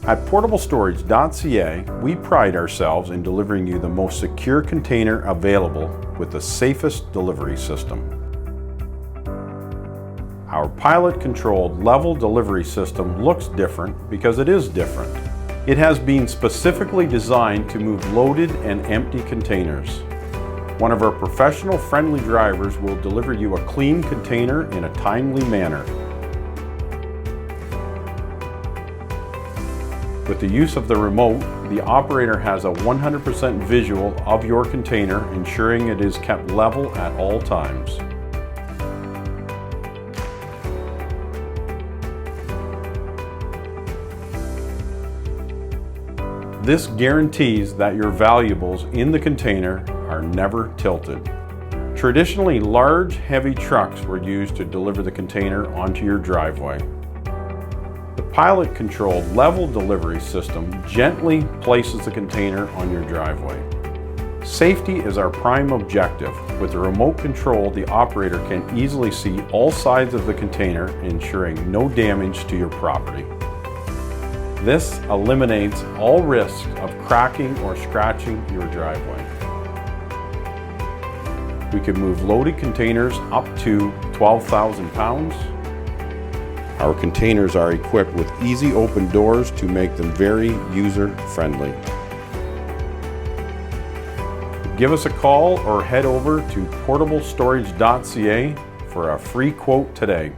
At PortableStorage.ca, we pride ourselves in delivering you the most secure container available with the safest delivery system. Our pilot-controlled level delivery system looks different because it is different. It has been specifically designed to move loaded and empty containers. One of our professional friendly drivers will deliver you a clean container in a timely manner. With the use of the remote, the operator has a 100% visual of your container, ensuring it is kept level at all times. This guarantees that your valuables in the container are never tilted. Traditionally, large, heavy trucks were used to deliver the container onto your driveway. The pilot-controlled level delivery system gently places the container on your driveway. Safety is our prime objective. With the remote control, the operator can easily see all sides of the container, ensuring no damage to your property. This eliminates all risk of cracking or scratching your driveway. We can move loaded containers up to 12,000 pounds. Our containers are equipped with easy open doors to make them very user-friendly. Give us a call or head over to PortableStorage.ca for a free quote today.